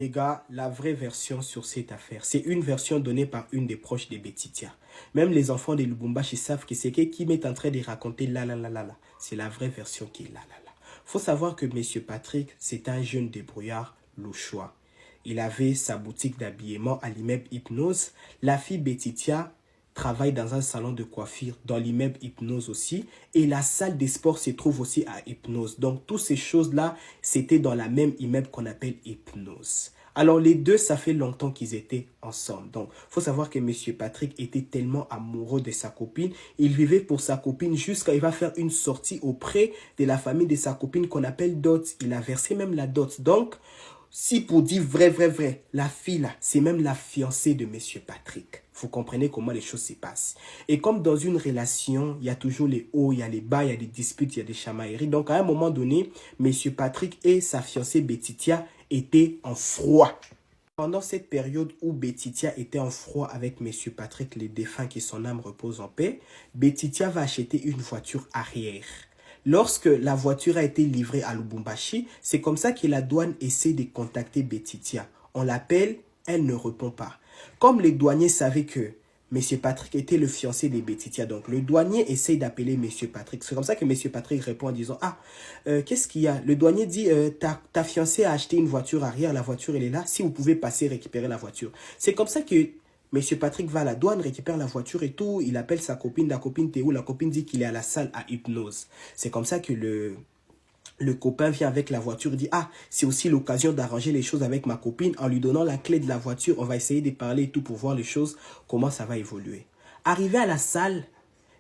Les gars, la vraie version sur cette affaire, c'est une version donnée par une des proches de Betitia. Même les enfants de Lubumbashi savent que c'est qui m'est en train de raconter là. C'est la vraie version qui est là. Faut savoir que Monsieur Patrick, c'est un jeune débrouillard louchois. Il avait sa boutique d'habillement à l'immeuble Hypnose. La fille Betitia travaille dans un salon de coiffure dans l'immeuble Hypnose aussi. Et la salle des sports se trouve aussi à Hypnose. Donc, toutes ces choses-là, c'était dans la même immeuble qu'on appelle Hypnose. Alors, les deux, ça fait longtemps qu'ils étaient ensemble. Donc, il faut savoir que M. Patrick était tellement amoureux de sa copine. Il vivait pour sa copine jusqu'à il va faire une sortie auprès de la famille de sa copine qu'on appelle Dot. Il a versé même la dot. Donc, si pour dire vrai, la fille là, c'est même la fiancée de Monsieur Patrick. Vous comprenez comment les choses se passent. Et comme dans une relation, il y a toujours les hauts, il y a les bas, il y a des disputes, il y a des chamailleries. Donc à un moment donné, Monsieur Patrick et sa fiancée Betitia étaient en froid. Pendant cette période où Betitia était en froid avec Monsieur Patrick, le défunt, que son âme repose en paix, Betitia va acheter une voiture arrière. Lorsque la voiture a été livrée à Lubumbashi, c'est comme ça que la douane essaie de contacter Betitia. On l'appelle, elle ne répond pas. Comme les douaniers savaient que M. Patrick était le fiancé de Betitia, donc le douanier essaie d'appeler M. Patrick. C'est comme ça que M. Patrick répond en disant « Ah, qu'est-ce qu'il y a ?» Le douanier dit ta fiancée a acheté une voiture arrière, la voiture elle est là, si vous pouvez passer récupérer la voiture. » C'est comme ça que Monsieur Patrick va à la douane, récupère la voiture et tout. Il appelle sa copine. La copine, t'es où? La copine dit qu'il est à la salle à Hypnose. C'est comme ça que le copain vient avec la voiture. Il dit, ah, c'est aussi l'occasion d'arranger les choses avec ma copine. En lui donnant la clé de la voiture, on va essayer de parler et tout pour voir les choses, comment ça va évoluer. Arrivé à la salle,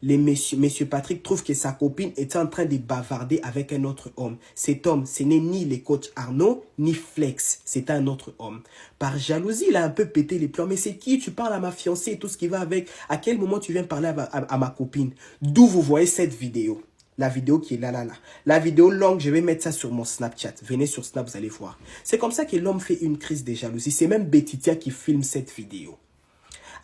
Monsieur Patrick trouve que sa copine était en train de bavarder avec un autre homme. Cet homme, ce n'est ni le coach Arnaud, ni Flex. C'est un autre homme. Par jalousie, il a un peu pété les plombs. Mais c'est qui? Tu parles à ma fiancée et tout ce qui va avec. À quel moment tu viens parler à ma copine? D'où vous voyez cette vidéo? La vidéo qui est là. La vidéo longue, je vais mettre ça sur mon Snapchat. Venez sur Snap, vous allez voir. C'est comme ça que l'homme fait une crise de jalousie. C'est même Betitia qui filme cette vidéo.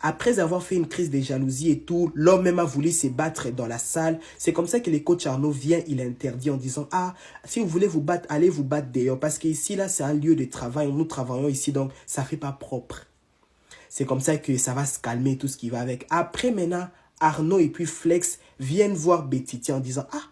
Après avoir fait une crise de jalousie et tout, l'homme même a voulu se battre dans la salle. C'est comme ça que le coach Arnaud vient, il interdit en disant « Ah, si vous voulez vous battre, allez vous battre dehors. Parce qu'ici, là, c'est un lieu de travail. Nous travaillons ici, donc ça ne fait pas propre. » C'est comme ça que ça va se calmer, tout ce qui va avec. Après, maintenant, Arnaud et puis Flex viennent voir Betitia en disant « Ah,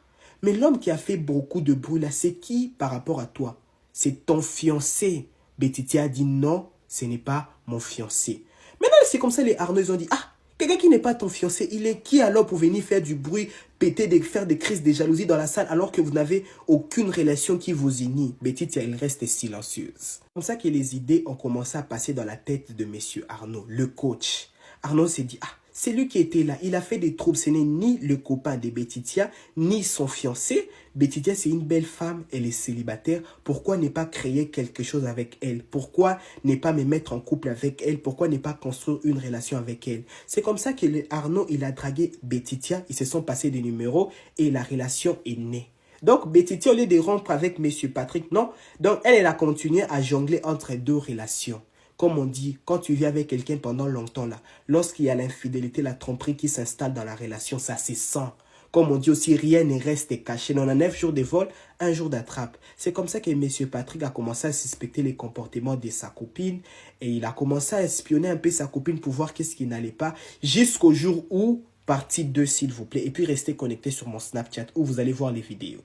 mais l'homme qui a fait beaucoup de bruit là, c'est qui par rapport à toi? C'est ton fiancé. » Betitia a dit « Non, ce n'est pas mon fiancé. » Maintenant, c'est comme ça, les Arnaud, ils ont dit, ah, quelqu'un qui n'est pas ton fiancé, il est qui alors pour venir faire du bruit, faire des crises de jalousie dans la salle alors que vous n'avez aucune relation qui vous unit? Betitia, elle reste silencieuse. C'est comme ça que les idées ont commencé à passer dans la tête de monsieur Arnaud, le coach. Arnaud s'est dit, ah, c'est lui qui était là. Il a fait des troubles. Ce n'est ni le copain de Betitia, ni son fiancé. Betitia, c'est une belle femme. Elle est célibataire. Pourquoi ne pas créer quelque chose avec elle? Pourquoi ne pas me mettre en couple avec elle? Pourquoi ne pas construire une relation avec elle? C'est comme ça que Arnaud, il a dragué Betitia. Ils se sont passés des numéros et la relation est née. Donc, Betitia, au lieu de rompre avec M. Patrick, non. Donc, elle a continué à jongler entre deux relations. Comme on dit, quand tu vis avec quelqu'un pendant longtemps, là, lorsqu'il y a l'infidélité, la tromperie qui s'installe dans la relation, ça se sent. Comme on dit aussi, rien ne reste caché. On a 9 jours de vol, 1 jour d'attrape. C'est comme ça que M. Patrick a commencé à suspecter les comportements de sa copine. Et il a commencé à espionner un peu sa copine pour voir qu'est-ce qui n'allait pas. Jusqu'au jour où, partie 2 s'il vous plaît. Et puis restez connectés sur mon Snapchat où vous allez voir les vidéos.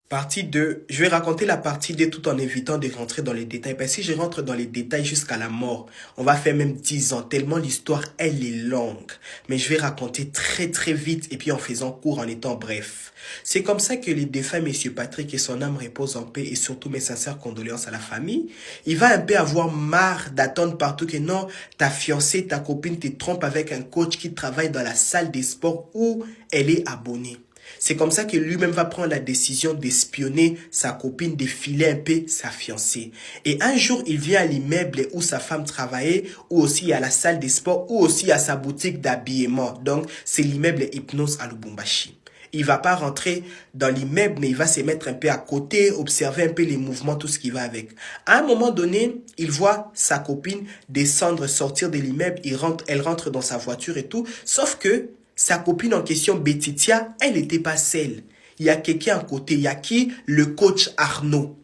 Partie 2, je vais raconter la partie 2 tout en évitant de rentrer dans les détails. Parce que si je rentre dans les détails jusqu'à la mort, on va faire même 10 ans. Tellement l'histoire, elle est longue. Mais je vais raconter très vite et puis en faisant court, en étant bref. C'est comme ça que le défunt M. Patrick et son âme reposent en paix et surtout mes sincères condoléances à la famille. Il va un peu avoir marre d'attendre partout que non, ta fiancée, ta copine te trompe avec un coach qui travaille dans la salle des sports où elle est abonnée. C'est comme ça que lui-même va prendre la décision d'espionner sa copine, de filer un peu sa fiancée. Et un jour, il vient à l'immeuble où sa femme travaillait, ou aussi à la salle des sports, ou aussi à sa boutique d'habillement. Donc, c'est l'immeuble Hypnose à Lubumbashi. Il va pas rentrer dans l'immeuble, mais il va se mettre un peu à côté, observer un peu les mouvements, tout ce qui va avec. À un moment donné, il voit sa copine descendre, sortir de l'immeuble, elle rentre dans sa voiture et tout, sauf que sa copine en question, Betitia, elle n'était pas seule. Il y a quelqu'un à côté. Il y a qui? Le coach Arnaud.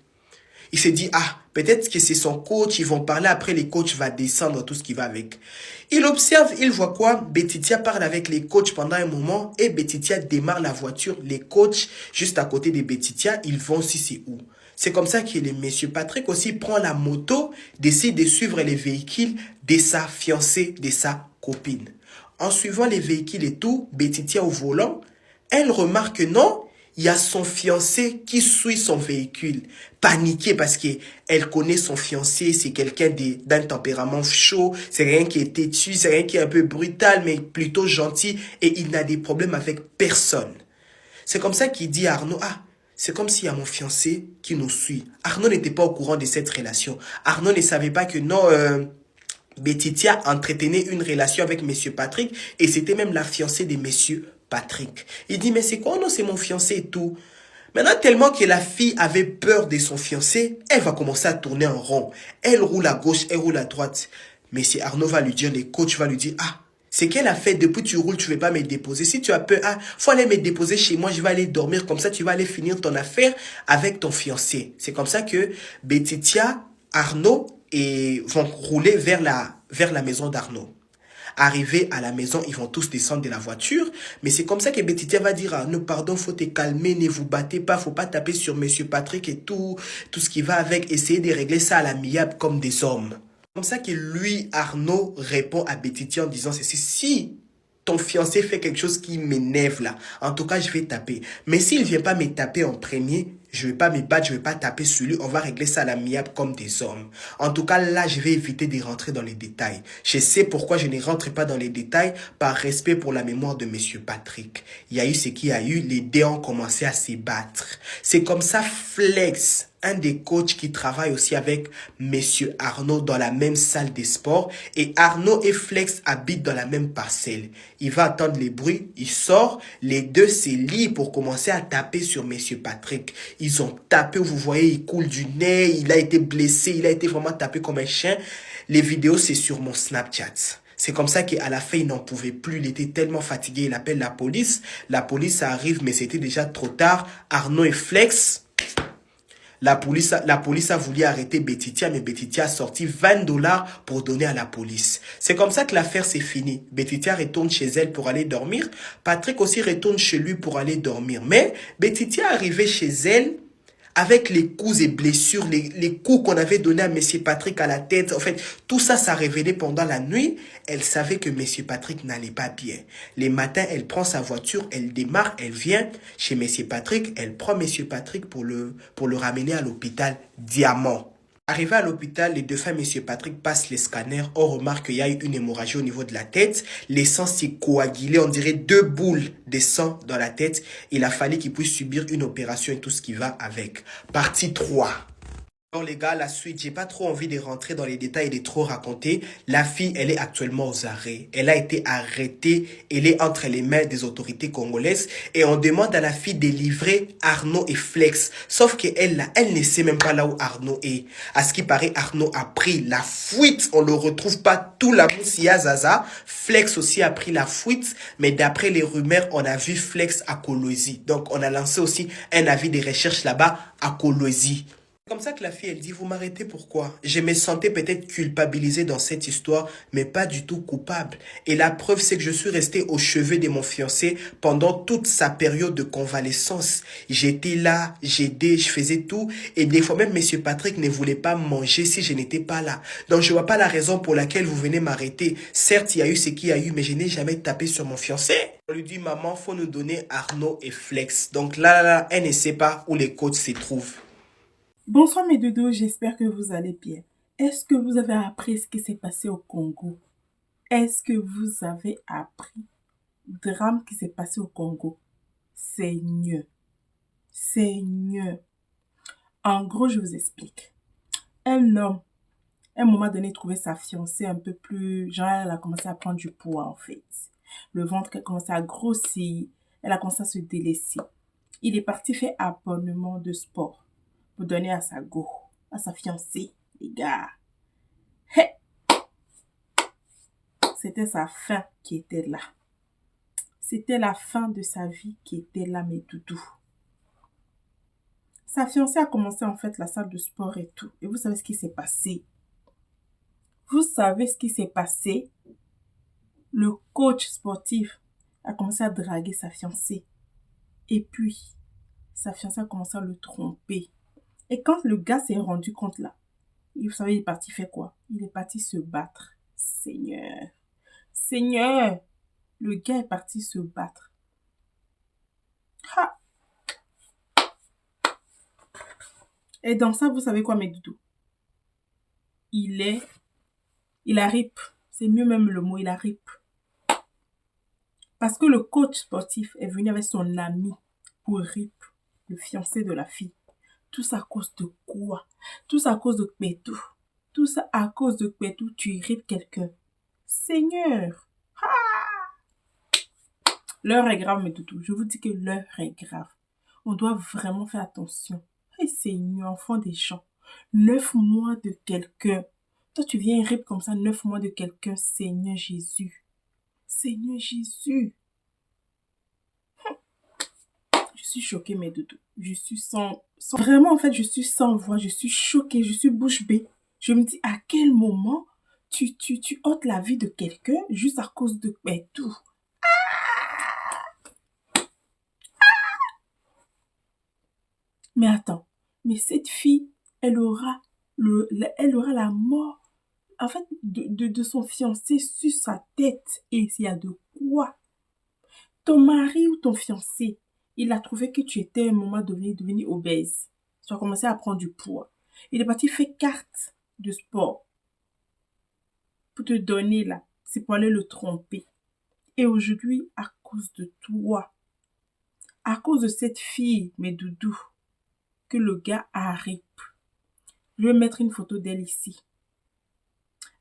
Il s'est dit, ah, Peut-être que c'est son coach, ils vont parler, après les coachs va descendre, tout ce qui va avec. Il observe, il voit quoi? Betitia parle avec les coachs pendant un moment et Betitia démarre la voiture. Les coachs, juste à côté de Betitia, ils vont aussi, c'est où? C'est comme ça que le monsieur Patrick aussi prend la moto, décide de suivre les véhicules de sa fiancée, de sa copine. En suivant les véhicules et tout, Betitia au volant, elle remarque que non, il y a son fiancé qui suit son véhicule. Paniquée parce qu'elle connaît son fiancé, c'est quelqu'un d'un tempérament chaud, c'est rien qui est têtu, c'est rien qui est un peu brutal, mais plutôt gentil et il n'a des problèmes avec personne. C'est comme ça qu'il dit à Arnaud, ah, c'est comme s'il y a mon fiancé qui nous suit. Arnaud n'était pas au courant de cette relation. Arnaud ne savait pas que non, Betitia entretenait une relation avec Monsieur Patrick et c'était même la fiancée de Monsieur Patrick. Il dit, mais c'est quoi? Non, c'est mon fiancé et tout. Maintenant, tellement que la fille avait peur de son fiancé, elle va commencer à tourner en rond. Elle roule à gauche, elle roule à droite. Mais si Arnaud va lui dire, les coachs va lui dire, ah, c'est qu'elle a fait, depuis tu roules, tu ne veux pas me déposer. Si tu as peur, ah, faut aller me déposer chez moi, je vais aller dormir, comme ça tu vas aller finir ton affaire avec ton fiancé. C'est comme ça que Betitia, Arnaud vont rouler vers la maison d'Arnaud. Arrivés à la maison, ils vont tous descendre de la voiture. Mais c'est comme ça que Betitia va dire, ah, non, pardon, faut te calmer, ne vous battez pas, faut pas taper sur Monsieur Patrick et tout ce qui va avec. Essayez de régler ça à l'amiable comme des hommes. C'est comme ça que lui, Arnaud, répond à Betitia en disant ceci, si ton fiancé fait quelque chose qui m'énerve là, en tout cas, je vais taper. Mais s'il ne vient pas me taper en premier, je ne vais pas me battre, je ne vais pas taper sur lui. On va régler ça à l'amiable comme des hommes. En tout cas, là, je vais éviter de rentrer dans les détails. Je sais pourquoi je ne rentre pas dans les détails par respect pour la mémoire de Monsieur Patrick. Il y a eu ce qu'il y a eu. Les deux ont commencé à se battre. C'est comme ça, Flex, un des coachs qui travaille aussi avec Monsieur Arnaud dans la même salle de sport. Et Arnaud et Flex habitent dans la même parcelle. Il va attendre les bruits, il sort. Les deux se lient pour commencer à taper sur Monsieur Patrick. Ils ont tapé, vous voyez, il coule du nez, il a été blessé, il a été vraiment tapé comme un chien. Les vidéos, c'est sur mon Snapchat. C'est comme ça qu'à la fin, il n'en pouvait plus. Il était tellement fatigué, il appelle la police. La police arrive, mais c'était déjà trop tard. Arnaud et Flex... La police a voulu arrêter Betitia, mais Betitia a sorti $20 pour donner à la police. C'est comme ça que l'affaire s'est finie. Betitia retourne chez elle pour aller dormir. Patrick aussi retourne chez lui pour aller dormir. Mais Betitia est arrivée chez elle avec les coups et blessures, les coups qu'on avait donnés à Monsieur Patrick à la tête. En fait, tout ça, ça révélé pendant la nuit. Elle savait que Monsieur Patrick n'allait pas bien. Les matins, elle prend sa voiture, elle démarre, elle vient chez Monsieur Patrick. Elle prend Monsieur Patrick pour le ramener à l'hôpital Diamant. Arrivé à l'hôpital, les deux femmes, Monsieur Patrick, passent les scanners. On remarque qu'il y a eu une hémorragie au niveau de la tête. Les sangs s'est coagulé. On dirait 2 boules de sang dans la tête. Il a fallu qu'il puisse subir une opération et tout ce qui va avec. Partie 3. Alors les gars, la suite, j'ai pas trop envie de rentrer dans les détails et de trop raconter. La fille, elle est actuellement aux arrêts. Elle a été arrêtée. Elle est entre les mains des autorités congolaises. Et on demande à la fille de livrer Arnaud et Flex. Sauf qu'elle, là, elle ne sait même pas là où Arnaud est. À ce qui paraît, Arnaud a pris la fuite. On le retrouve pas tout la moussia zaza. Flex aussi a pris la fuite. Mais d'après les rumeurs, on a vu Flex à Kolwezi. Donc, on a lancé aussi un avis de recherche là-bas à Kolwezi. Comme ça que la fille, elle dit, vous m'arrêtez pourquoi? Je me sentais peut-être culpabilisé dans cette histoire, mais pas du tout coupable. Et la preuve, c'est que je suis resté au chevet de mon fiancé pendant toute sa période de convalescence. J'étais là, j'aidais, je faisais tout. Et des fois même, Monsieur Patrick ne voulait pas manger si je n'étais pas là. Donc, je vois pas la raison pour laquelle vous venez m'arrêter. Certes, il y a eu ce qu'il y a eu, mais je n'ai jamais tapé sur mon fiancé. On lui dit, maman, faut nous donner Arnaud et Flex. Donc là, elle ne sait pas où les coachs se trouvent. Bonsoir mes dodos, j'espère que vous allez bien. Est-ce que vous avez appris ce qui s'est passé au Congo? Est-ce que vous avez appris le drame qui s'est passé au Congo? Seigneur, Seigneur. En gros, je vous explique. Un homme, à un moment donné, trouvait sa fiancée un peu plus... Genre, elle a commencé à prendre du poids en fait. Le ventre a commencé à grossir. Elle a commencé à se délaisser. Il est parti faire abonnement de sport pour donner à sa go, à sa fiancée, les gars. Hey! C'était sa fin qui était là. C'était la fin de sa vie qui était là, mes doudous. Sa fiancée a commencé en fait la salle de sport et tout. Et vous savez ce qui s'est passé? Vous savez ce qui s'est passé? Le coach sportif a commencé à draguer sa fiancée. Et puis, sa fiancée a commencé à le tromper. Et quand le gars s'est rendu compte là, vous savez, il est parti faire quoi? Il est parti se battre. Seigneur. Seigneur. Le gars est parti se battre. Ha! Et dans ça, vous savez quoi, mes doudous? Il a rip. C'est mieux même le mot, il a rip. Parce que le coach sportif est venu avec son ami pour rip le fiancé de la fille. Tout ça à cause de quoi? Tout ça à cause de Kpetou. Tout ça à cause de Kpetou, tu rip quelqu'un. Seigneur! L'heure est grave, mes doudous. Je vous dis que l'heure est grave. On doit vraiment faire attention. Hey, Seigneur, enfant des gens. 9 mois de quelqu'un. Toi, tu viens rip comme ça, 9 mois de quelqu'un. Seigneur Jésus. Seigneur Jésus. Je suis choquée, mes doudous. Je suis sans... Vraiment, en fait, je suis sans voix. Je suis choquée. Je suis bouche bée. Je me dis, à quel moment tu ôtes la vie de quelqu'un juste à cause de tout. Mais attends. Mais cette fille, elle aura la mort, en fait, de son fiancé sur sa tête. Et s'il y a de quoi? Ton mari ou ton fiancé, il a trouvé que tu étais à un moment donné devenu obèse. Tu as commencé à prendre du poids. Il est parti faire carte de sport pour te donner là. C'est pour aller le tromper. Et aujourd'hui, à cause de toi, à cause de cette fille, mes doudous, que le gars a rip. Je vais mettre une photo d'elle ici.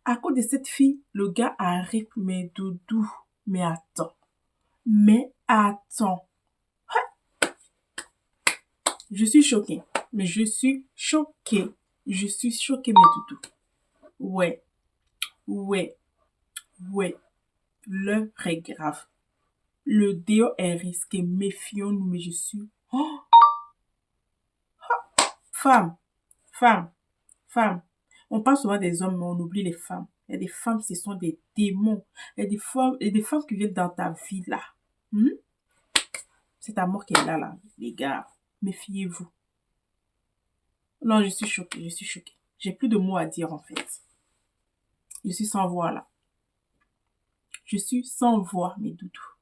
À cause de cette fille, le gars a rip mes doudous. Mais attends. Mais attends. Je suis choquée. Mais je suis choquée. Je suis choquée, mes doudous. Ouais. L'heure est grave. Le déo est risqué. Méfions-nous, mais je suis... Oh! Femme. On parle souvent des hommes, mais on oublie les femmes. Il y a des femmes, ce sont des démons. Il y a des femmes qui viennent dans ta vie, là. C'est ta mort qui est là, les gars. Méfiez-vous. Non, je suis choquée. J'ai plus de mots à dire, en fait. Je suis sans voix, là. Je suis sans voix, mes doudous.